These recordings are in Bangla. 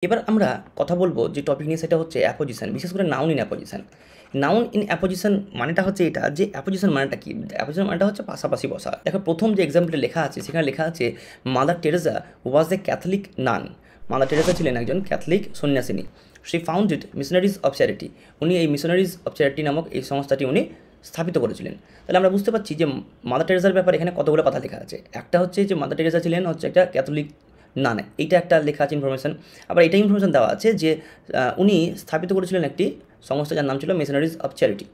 এবার আমরা কথা বলবো যে টপিক নিয়ে, সেটা হচ্ছে অ্যাপোজিশন, বিশেষ করে noun in apposition. Noun in apposition মানেটা হচ্ছে এটা, যে অ্যাপোজিশন মানেটা কি? অ্যাপোজিশন মানেটা হচ্ছে পাশাপাশি বসা। দেখো, প্রথম যে এক্সাম্পলটা লেখা আছে সেখানে লেখা আছে Mother Teresa was a Catholic nun. Mother Teresa ছিলেন একজন ক্যাথলিক সন্ন্যাসিনী। She founded Missionaries of Charity. উনি এই মিশনারিজ অফ চ্যারিটি নামক এই সংস্থাটি উনি স্থাপিত করেছিলেন। তাহলে আমরা বুঝতে পারছি যে মাদার টেরেসার ব্যাপারে এখানে কতগুলো কথা লেখা আছে। একটা হচ্ছে যে মাদার টেরেসা ছিলেন হচ্ছে একটা ক্যাথলিক নান, এইটা একটা লেখা আছে ইনফরমেশান। আবার এটা ইনফরমেশান দেওয়া আছে যে উনি স্থাপিত করেছিলেন একটি সংস্থা যার নাম ছিল মিশনারিজ অফ চ্যারিটি।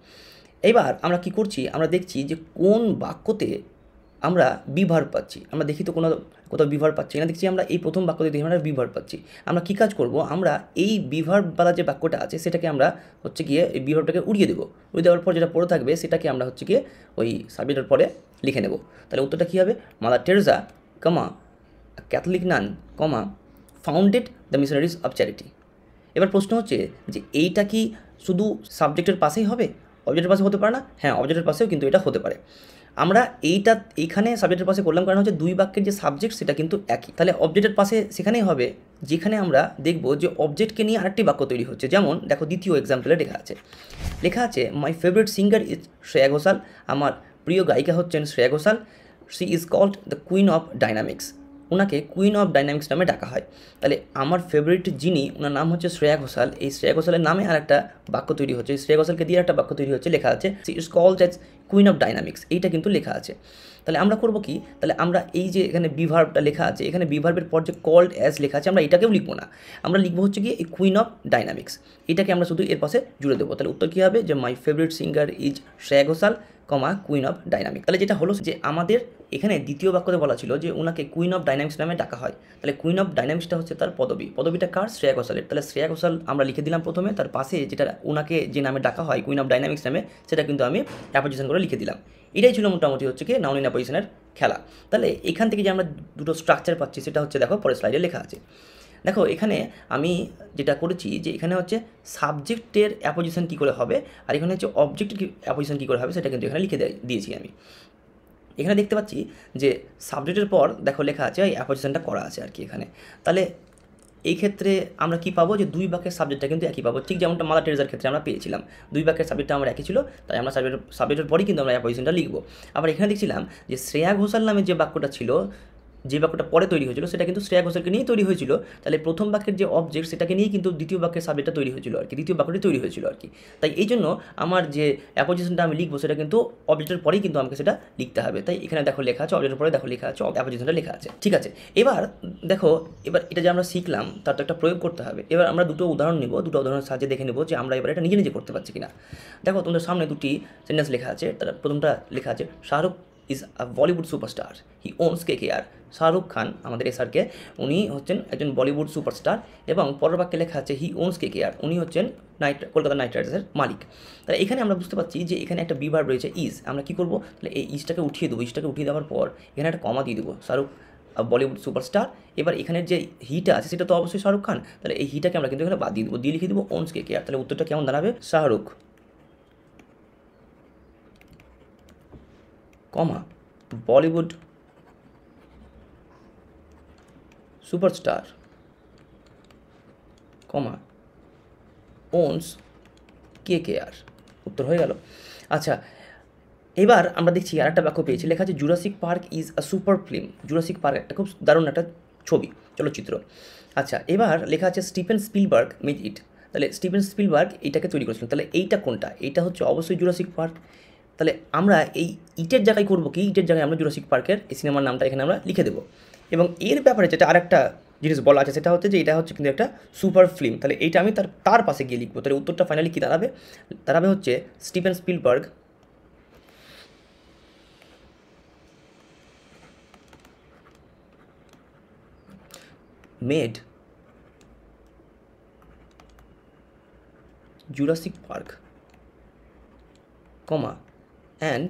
এইবার আমরা কি করছি, আমরা দেখছি যে কোন বাক্যতে আমরা বিভার্ব পাচ্ছি। আমরা দেখি তো কোথাও বিভার্ব পাচ্ছি না, দেখছি আমরা এই প্রথম বাক্যতে দেখি আমরা বিভার্ব পাচ্ছি। আমরা কী কাজ করব, আমরা এই বিভার্বওয়ালা যে বাক্যটা আছে সেটাকে আমরা হচ্ছে গিয়ে এই বিভার্বটাকে উড়িয়ে দেবো। উড়িয়ে দেওয়ার পর যেটা পড়ে থাকবে সেটাকে আমরা হচ্ছে গিয়ে ওই সাবজেক্টের পরে লিখে নেব। তাহলে উত্তরটা কী হবে? Mother Teresa comma Catholic nun comma founded the Missionaries of Charity. এবার প্রশ্ন হচ্ছে যে এইটা কি শুধু সাবজেক্টের পাশেই হবে, অবজেক্টের পাশে হতে পারে না? হ্যাঁ, অবজেক্টের পাশেও কিন্তু এটা হতে পারে। আমরা এইখানে সাবজেক্টের পাশে করলাম, কারণ হচ্ছে দুই বাক্যের যে সাবজেক্ট সেটা কিন্তু একই। তাহলে অবজেক্টের পাশে সেখানেই হবে যেখানে আমরা দেখব যে অবজেক্টকে নিয়ে আরেকটি বাক্য তৈরি হচ্ছে। যেমন দেখো, দ্বিতীয় এক্সাম্পলে লেখা আছে my favourite singer is Shreya Ghoshal. আমার প্রিয় গায়িকা হচ্ছেন Shreya Ghoshal. She is called the queen of dynamics. ওনাকে কুইন অফ ডাইনামিক্স নামে ডাকা হয়। তাহলে আমার ফেভারিট যিনি, ওনার নাম হচ্ছে শ্রেয়া ঘোষাল। এই শ্রেয়া ঘোষালের নামে আর একটা বাক্য তৈরি হচ্ছে, শ্রেয়া ঘোষালকে দিয়ে একটা বাক্য তৈরি হচ্ছে, লেখা আছে she is called as queen of dynamics. এইটা কিন্তু লেখা আছে। তাহলে আমরা করবো কি, তাহলে আমরা এই যে এখানে বিভার্বটা লেখা আছে, এখানে বিভার্বের পর যে কল্ড অ্যাজ লেখা আছে আমরা এটাকেও লিখবো না, আমরা লিখবো হচ্ছে গিয়ে এই কুইন অফ ডাইনামিক্স। এটাকে আমরা শুধু এর পাশে জুড়ে দেবো। তাহলে উত্তর কী হবে, যে মাই favourite singer is Shreya Ghoshal comma queen of dynamics. তাহলে যেটা হলো যে আমাদের এখানে দ্বিতীয় বাক্যতে বলা ছিল যে ওনাকে কুইন অফ ডাইনামিক্স নামে ডাকা হয়। তাহলে কুইন অফ ডাইনামিক্সটা হচ্ছে তার পদবী। পদবীটা কার? শ্রেয়া ঘোষালের। তাহলে শ্রেয়া ঘোষাল আমরা লিখে দিলাম প্রথমে, তার পাশে যেটা ওনাকে যে নামে ডাকা হয় কুইন অফ ডাইনামিক্স নামে, সেটা কিন্তু আমি অ্যাপোজিশন করে লিখে দিলাম। এটাই ছিল মোটামুটি হচ্ছে কি নাউন ইন অ্যাপোজিশনের খেলা। তাহলে এখান থেকে যে আমরা দুটো স্ট্রাকচার পাচ্ছি সেটা হচ্ছে, দেখো পরের স্লাইডে লেখা আছে। দেখো এখানে আমি যেটা করেছি যে এখানে হচ্ছে সাবজেক্টের অ্যাপোজিশন কী করে হবে, আর এখানে হচ্ছে অবজেক্টের অ্যাপোজিশন কী করে হবে সেটা কিন্তু এখানে লিখে দিয়েছি আমি। এখানে দেখতে পাচ্ছি যে সাবজেক্টের পর দেখো লেখা আছে এই অ্যাপোজিশনটা করা আছে আর কি এখানে। তাহলে এই ক্ষেত্রে আমরা কি পাবো, যে দুই বাক্যের সাবজেক্টটা কিন্তু একই পাবো, ঠিক যেমনটা মাদার টেরেসার ক্ষেত্রে আমরা পেয়েছিলাম। দুই বাক্যের সাবজেক্টটা আমরা একই ছিল, তাই আমরা সাবজেক্টের পরেই কিন্তু আমরা অ্যাপোজিশনটা লিখবো। আবার এখানে দেখছিলাম যে শ্রেয়া ঘোষাল নামে যে বাক্যটা ছিল, যে বাক্যটা পরে তৈরি হয়েছিল সেটা কিন্তু শ্রেয়া ঘোষালকে নিয়েই তৈরি হয়েছিল। তাহলে প্রথম বাক্যের যে অবজেক্ট সেটাকে নিয়েই কিন্তু দ্বিতীয় বাক্যের সাবজেক্টটা তৈরি হয়েছিল আর কি, দ্বিতীয় বাক্যটি তৈরি হয়েছিল আর কি। তাই এই জন্য আমার যে অ্যাপোজিশনটা আমি লিখবো সেটা কিন্তু অবজেক্টের পরেই কিন্তু আমাকে সেটা লিখতে হবে। তাই এখানে দেখো লেখা আছে অবজেক্টের পরে, দেখো লেখা আছে অ্যাপোজিশনটা লেখা আছে, ঠিক আছে। এবার দেখো, এবার এটা যে আমরা শিখলাম তার তো একটা প্রয়োগ করতে হবে। এবার আমরা দুটো উদাহরণ নিব, দুটো উদাহরণের সাহায্যে দেখে নেব যে আমরা এবার এটা নিজে নিজে করতে পারছি কিনা। দেখো তোমাদের সামনে দুটি সেন্টেন্স লেখা আছে। তার প্রথমটা লেখা আছে Shahrukh is a Bollywood superstar, he owns KKR। Shahrukh Khan আমাদের এসআরকে, উনি হচ্ছেন একজন বলিউড সুপারস্টার। এবং পরের বাক্যে লেখা আছে হি ওনস KKR, উনি হচ্ছেন কলকাতা নাইট রাইডার্সের মালিক। তাহলে এখানে আমরা বুঝতে পারছি যে এখানে একটা বিভার্ব রয়েছে ইজ। আমরা কী করবো, তাহলে এই ইজটাকে উঠিয়ে দেবো। ইজটাকে উঠিয়ে দেওয়ার পর এখানে একটা কমা দিয়ে দেবো, শাহরুখ বলিউড সুপারস্টার। এবার এখানের যে হিটা আছে সেটা তো অবশ্যই শাহরুখ খান, তাহলে এই হিটাকে আমরা কিন্তু এখানে বাদ দিয়ে দেবো, দিয়ে লিখে দেবো ওনস KKR। তাহলে উত্তরটা কেমন দাঁড়াবে, শাহরুখ কমা বলিউড সুপারস্টার কমা ওনস KKR। উত্তর হয়ে গেল। আচ্ছা, এবার আমরা দেখছি আর একটা বাক্য পেয়েছি, লেখা আছে Jurassic park is a super film. Jurassic park একটা খুব দারুণ একটা ছবি, চলচ্চিত্র। আচ্ছা, এবার লেখা আছে স্টিফেন স্পিলবার্গ মেড ইট। তাহলে স্টিফেন স্পিলবার্গ এইটাকে তৈরি করেছিলেন। তাহলে এইটা কোনটা? এইটা হচ্ছে অবশ্যই জুরাসিক পার্ক। তাহলে আমরা এই ইটের জায়গায় করবো কি, ইটের জায়গায় আমরা জুরাসিক পার্কের এই সিনেমার নামটা এখানে আমরা লিখে দেবো। এবং এর ব্যাপারে যেটা আরেকটা জিনিস বলা আছে সেটা হচ্ছে যে এটা হচ্ছে কিন্তু একটা সুপার ফিল্ম। তাহলে এইটা আমি তার পাশে গিয়ে লিখবো। তাহলে উত্তরটা ফাইনালি কী দাঁড়াবে, দাঁড়াবে হচ্ছে Stephen Spielberg made Jurassic Park, and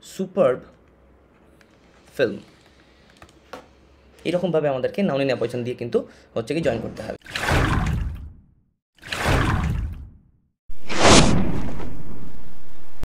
superb film। এরকমভাবে আমাদেরকে নাউন ইন অ্যাপোজিশন দিয়ে কিন্তু হচ্ছে কি জয়েন করতে হবে।